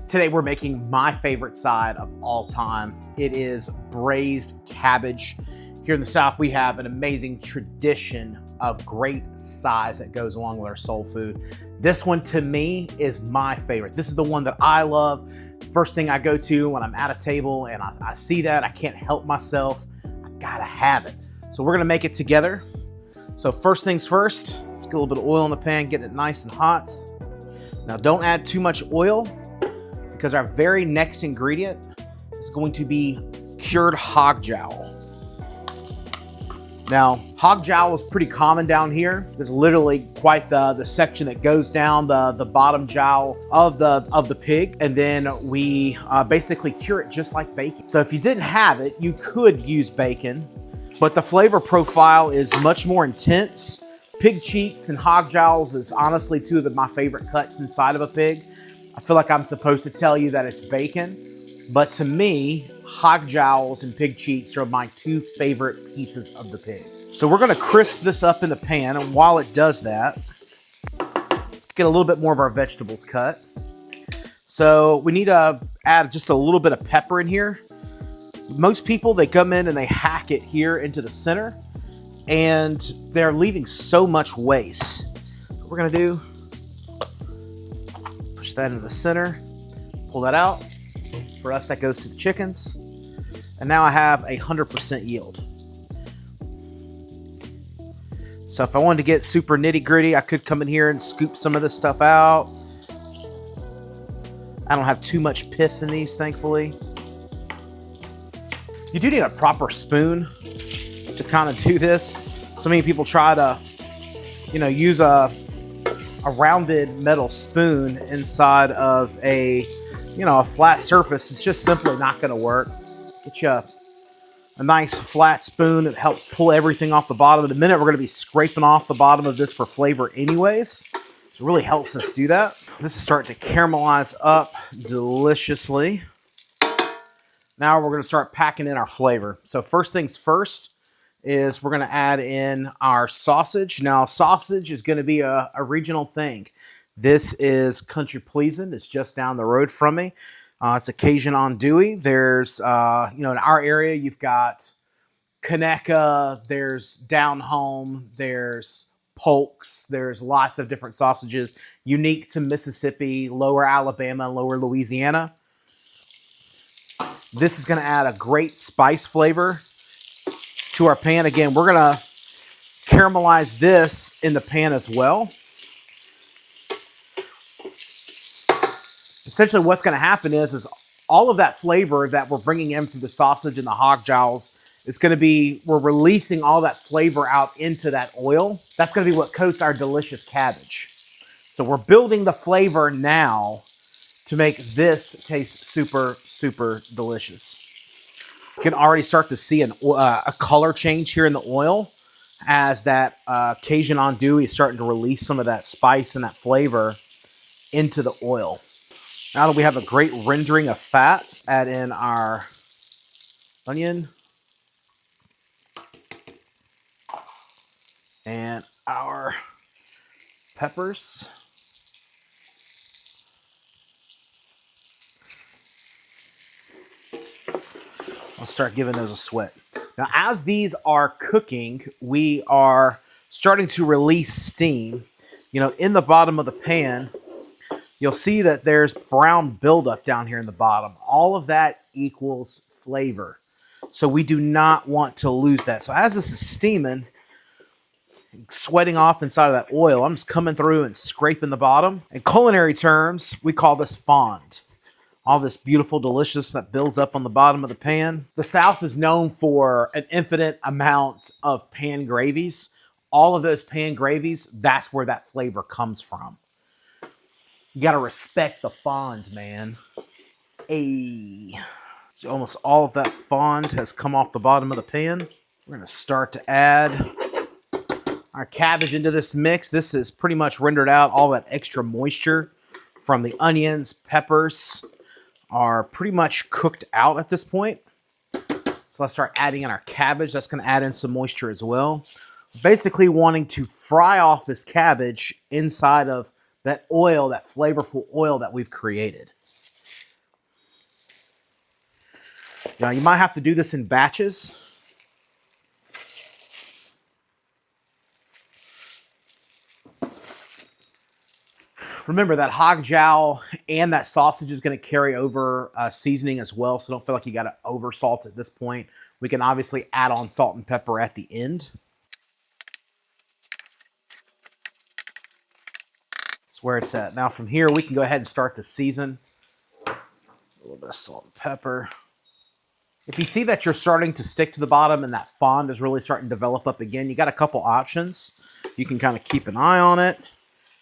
Today we're making my favorite side of all time. It is braised cabbage. Here in the South, we have an amazing tradition of great sides that goes along with our soul food. This one to me is my favorite. This is the one that I love. First thing I go to when I'm at a table and I see that, I can't help myself. I gotta have it. So we're gonna make it together. So first things first, let's get a little bit of oil in the pan, getting it nice and hot. Now don't add too much oil, because our very next ingredient is going to be cured hog jowl. Now, hog jowl is pretty common down here. It's literally quite the section that goes down the bottom jowl of the pig, and then we basically cure it just like bacon. So if you didn't have it, you could use bacon, but the flavor profile is much more intense. Pig cheeks and hog jowls is honestly two of my favorite cuts inside of a pig. I feel like I'm supposed to tell you that it's bacon, but to me, hog jowls and pig cheeks are my two favorite pieces of the pig. So we're gonna crisp this up in the pan, and while it does that, let's get a little bit more of our vegetables cut. So we need to add just a little bit of pepper in here. Most people, they come in and they hack it here into the center, and they're leaving so much waste. What we're gonna do, push that into the center, pull that out. For us, that goes to the chickens. And now I have 100% yield. So if I wanted to get super nitty gritty, I could come in here and scoop some of this stuff out. I don't have too much pith in these, thankfully. You do need a proper spoon to kind of do this. So many people try to, use a rounded metal spoon inside of a flat surface. It's just simply not going to work. Get you a nice flat spoon that helps pull everything off the bottom. In a minute, we're going to be scraping off the bottom of this for flavor anyways. So it really helps us do that. This is starting to caramelize up deliciously. Now we're going to start packing in our flavor. So first things first is we're going to add in our sausage. Now sausage is going to be a regional thing. This is Country Pleasin. It's just down the road from me. It's a Cajun andouille. There's, in our area, you've got Conecuh, there's Down Home, there's Polk's, there's lots of different sausages unique to Mississippi, lower Alabama, lower Louisiana. This is going to add a great spice flavor to our pan. Again, we're going to caramelize this in the pan as well. Essentially what's going to happen is all of that flavor that we're bringing in through the sausage and the hog jowls is going to be, we're releasing all that flavor out into that oil. That's going to be what coats our delicious cabbage. So we're building the flavor now to make this taste super, super delicious. You can already start to see a color change here in the oil as that Cajun andouille is starting to release some of that spice and that flavor into the oil. Now that we have a great rendering of fat, add in our onion and our peppers. I'll start giving those a sweat. Now, as these are cooking, we are starting to release steam. In the bottom of the pan, you'll see that there's brown buildup down here in the bottom. All of that equals flavor. So we do not want to lose that. So as this is steaming, sweating off inside of that oil, I'm just coming through and scraping the bottom. In culinary terms, we call this fond. All this beautiful delicious that builds up on the bottom of the pan. The South is known for an infinite amount of pan gravies. All of those pan gravies, that's where that flavor comes from. You gotta respect the fond, man. Hey. So almost all of that fond has come off the bottom of the pan. We're gonna start to add our cabbage into this mix. This is pretty much rendered out. All that extra moisture from the onions, peppers are pretty much cooked out at this point. So let's start adding in our cabbage. That's gonna add in some moisture as well. Basically wanting to fry off this cabbage inside of that oil, that flavorful oil that we've created. Now, you might have to do this in batches. Remember that hog jowl and that sausage is going to carry over seasoning as well, so don't feel like you got to over salt at this point. We can obviously add on salt and pepper at the end. That's where it's at. Now from here, we can go ahead and start to season. A little bit of salt and pepper. If you see that you're starting to stick to the bottom and that fond is really starting to develop up again, you got a couple options. You can kind of keep an eye on it.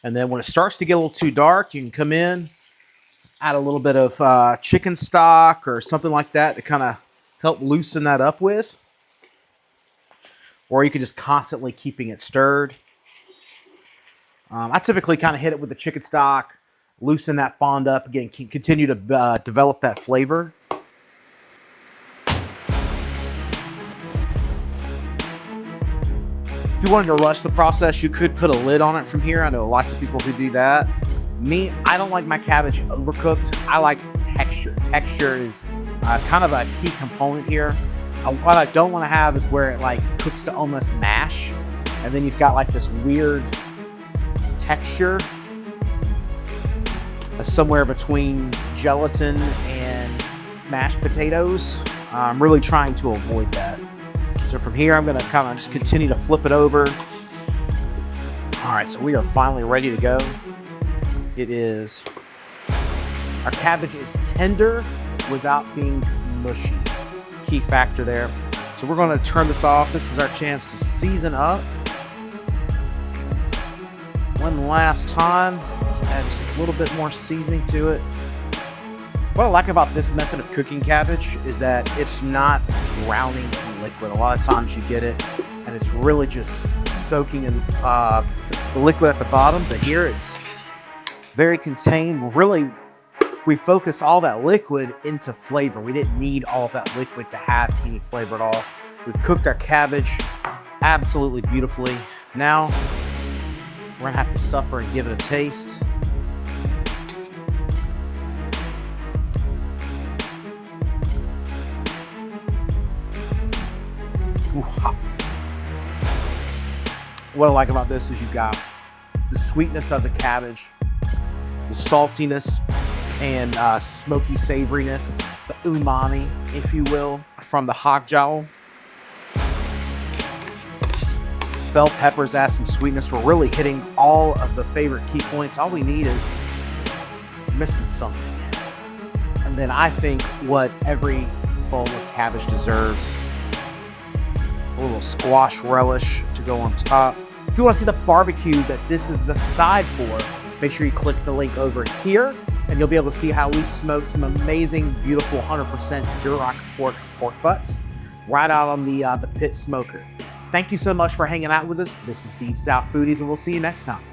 And then when it starts to get a little too dark, you can come in, add a little bit of chicken stock or something like that to kind of help loosen that up with. Or you can just constantly keeping it stirred. I typically kind of hit it with the chicken stock, loosen that fond up again, continue to develop that flavor. If you wanted to rush the process, you could put a lid on it from here. I know lots of people who do that. Me, I don't like my cabbage overcooked. I like texture. Texture is kind of a key component here. What I don't want to have is where it like cooks to almost mash, and then you've got like this weird texture somewhere between gelatin and mashed potatoes. I'm really trying to avoid that. So from here, I'm going to kind of just continue to flip it over. All right, so we are finally ready to go. It is, our cabbage is tender without being mushy. Key factor there. So we're going to turn this off. This is our chance to season up. One last time, let's add just a little bit more seasoning to it. What I like about this method of cooking cabbage is that it's not drowning in liquid. A lot of times you get it and it's really just soaking in the liquid at the bottom, but here it's very contained. We focus all that liquid into flavor. We didn't need all of that liquid to have any flavor at all. We've cooked our cabbage absolutely beautifully. Now we're gonna have to suffer and give it a taste. What I like about this is you've got the sweetness of the cabbage, the saltiness and smoky savoriness, the umami, if you will, from the hog jowl. Bell peppers add some sweetness. We're really hitting all of the favorite key points. All we need is missing something. And then I think what every bowl of cabbage deserves, a little squash relish to go on top. If you want to see the barbecue that this is the side for, make sure you click the link over here and you'll be able to see how we smoked some amazing, beautiful 100% Duroc pork butts right out on the pit smoker. Thank you so much for hanging out with us. This is Deep South Foodies, and we'll see you next time.